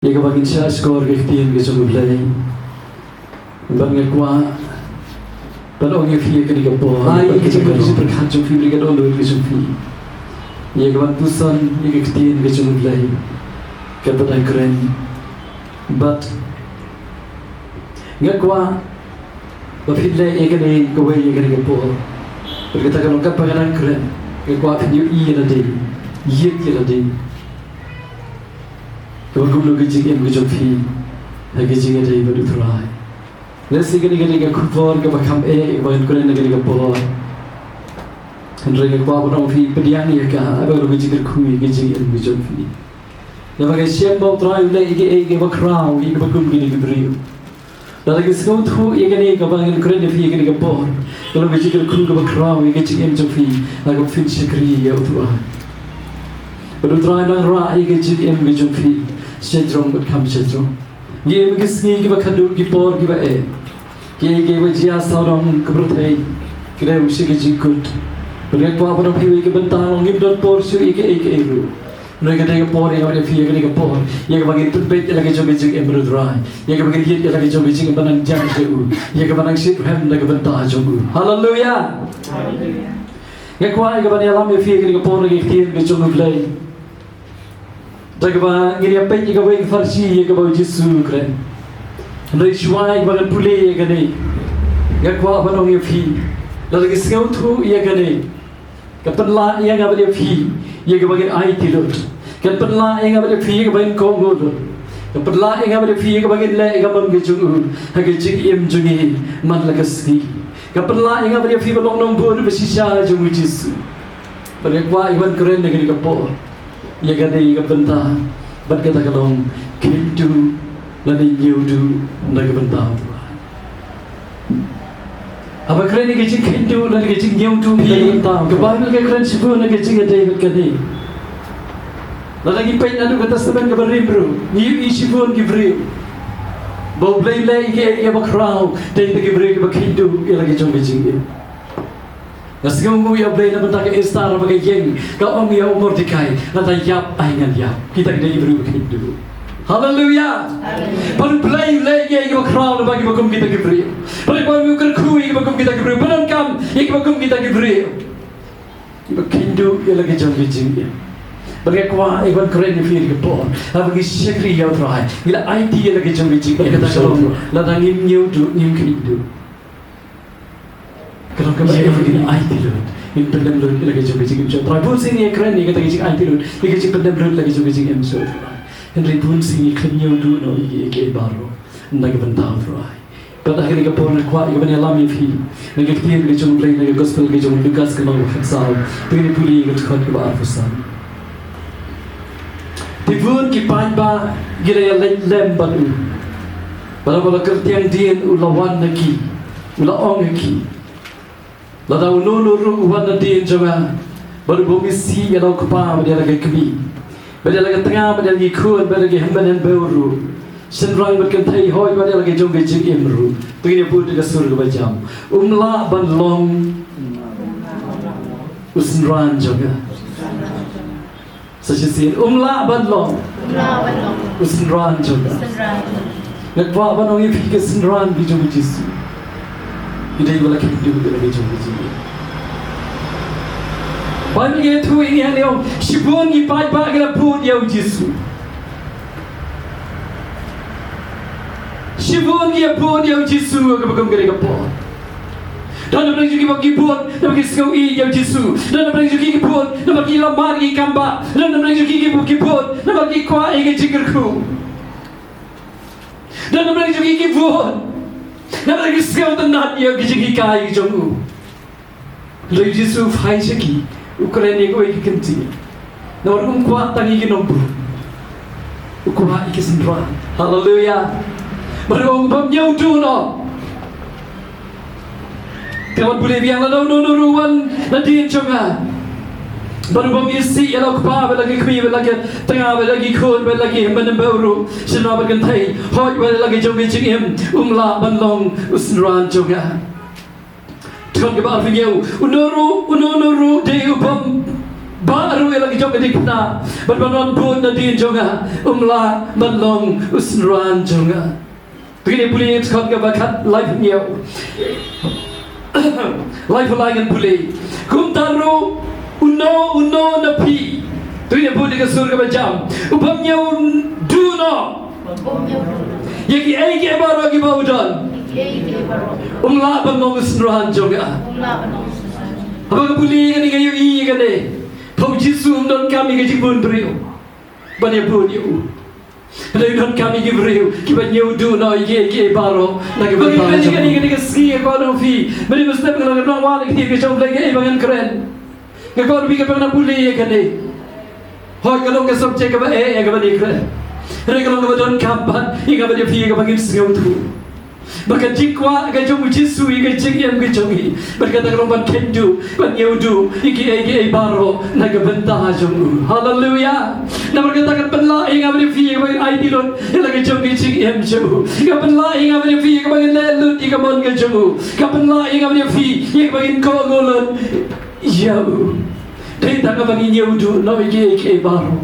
Ia kapag siya skor kiftiin ke sumublay. Bang ngakwa panong ngifia ke dikapo. Ai kita kasi berkacau fi mereka dulu ke sumfi. Ia kapag pusan ia kiftiin ke sumublay. Kepada keren. But ngakwa bapilai ia kene kowe ia ke dikapo. Berkata kalau kapag keren. Ngakwa pinyu iya nade. Iya iya nade. Kau gulu kecik yang kejut fi, kecik ada ibu turai. Nasi kini kau kupon kau makam bagian kau ni kau boleh. Henry kau apa orang fi pediang ya kah? Apa orang kecik kui kecik yang kejut fi. Nampak siapa mau turai ulai kau crowd, kau kum kini kau beriu. Lalu kau tu kini kau bagian kau ni fi kini kau boleh. Kalau kecik kui kau crowd, kecik yang kejut fi, aku fin sekri ya turai. Beruturan orang rai kecik yang kejut fi. Sedrong berkam sedrong. Ye mengisni kita kadu kipor kita Ye wajah saudang kebertai. Kita usia kejikut. Mereka apa orang piwi kita bentang ngim dot por su eru. Mereka tega por yang ada fiya kita por. Ye bagi turbet lagi coba jik beruturan. Ye bagi hit lagi coba jik benang jam jauh. Ye benang sit hem lagi bentang jauh. Haleluya. Ye kuai kita bani alam ye fiya kita por lagi kian kita coba play. Tagaba ngiri apa yang kau ingin farsi yang kau Yesus keren. Hendak cuai kau akan pulih yang kene. Gak kuat apa nong yang fi. Lalu kisah tu yang kene. Kepenlah yang apa dia fi. Yang kau bagian air tilut. Kepenlah yang apa dia fi yang kau bagian kongol. Kepenlah yang apa dia fi yang kau bagian leh yang kau bagian jungu. Hagai jing im jungi man lagasni. Kepenlah yang apa dia fi belong nombor bersisa jungu Yesus. Bagi kuat iman keren dengan kau. Ia kata ia bentah, berkata kalau kintu lani nyudu naga bentah. Apa keren ni kecik kintu lani kecik nyudu naga bentah. Kebahagiaan keren siapa naga kecik ada ikut kini. Lagi pain anu kata sebenarnya keberim bro. Ni siapa kibri. Bau play lagi ia bakrau, tapi kibri kebakintu ia lagi jom kecik dia. Naskam mu ya blay na bentang ke istana bagai yang kau om ya umur dikai nata yap aingan yap kita kena ibru begitu. Haleluya. Baru blay lagi yang crowd bagi bakum kita kibri. Baru baru kerkui bakum kita kibri. Baru kam yang bakum kita kibri. Ibu kindu ya lagi jam bijing ya. Bagi kuah iban keren ni fir kepor. Bagi syakri ya try. Gila IT ya lagi jam bijing. Kita kalau ladangin nyudu nyum kindu. Kalau kau baca begini, IT load, ini pendam load lagi juga jing emso. Tribun sini keren ni kata jing IT load, ini jing pendam load lagi juga jing emso. Henry pun sini kenyau tu no ini baru, nak bentang fry. Pada akhirnya kau pun kuat, kau punya lami fi, nak ketiak lagi jung play, nak gospel lagi jung Lukas kalau haksal, begini puli kau kuat kau arfusan. Tibun kipan ba, gira yang lem baru. Pada kertiang dia ulawan lagi, ulaong lagi. Lada ulu wana din jama baru bumi si ya lau kupa dia lagi kemi dia lagi tengah dia lagi kun dia lagi hemban bauru senrang berkentai hoi dia lagi jom gejik imru begini pun dia surga bajam umla banlong usnran juga sesisin umla banlong usnran juga ngakwa banong ipi ke senran bijum jisu kita juga lagi hidup lagi jauh lagi. Banyak itu ini yang leong sibun ipai pak kita pun ya Yesus. Sibun dia pun ya Yesus aku bukan kerja apa. Dan apa juga bagi pun, bagi sekau ya Yesus. Dan apa juga pun, bagi lamar i kamba. Dan apa juga bagi pun, bagi kuah i kejikerku. Dan apa juga pun. Nampak sekau tenat ia kecik kai jombu. Lalu Yesus hai segi Ukraina ko ikinti. Nampak kuat tangi kinombu. Kuat ikisendra. Haleluya. Baru bom nyau tu no. Kawan boleh biang lalu nuruan nanti coba. Baru bom isi ya lau kupa lagi kui lagi tengah lagi kun lagi hemban baru senang bergantai hoi lagi jom bijing umla banlong usnran juga Tuhan kebar punya unuru deu bom baru lagi jong dikna berbanon pun na din jonga umla manlong usnran jonga begini puli skot ga bakat life niau life lagan puli kum taru uno na pi tuine puli ka surga bajam upam niau duno yaki ege baro gi baudan umla manlong usnran jonga abang puli kan ngayu i kan deh Pau Yesus don kami ke jibun beriu, banyak beriu. Dari don kami ke beriu, kita nyudu no ye baro, nak bagi bagi kan ski ko no fi, beri mesti pengen orang wali ke jom lagi bangan keren. Ngakor bi ke pengen puli kan deh. Hoi kalau ke subjek ke ke bani keren. Hari kalau ke don kampan, ika bani fi ke bagi singau tu. Maka jikwa ke jom Yesus ke jingem ke jongi. Berkata kalau ban kendu, ban nyudu, iki baro nak bentah jom. Haleluya. Nak berkata penla inga bani fi ke bagi idilon, lagi jongi jingem jom. Ka penla inga bani fi ke bagi lelut ika mon ke jom. Ka penla inga bani fi ke bagi kogolon. Ya. Dei tak bagi nyudu, no iki baro.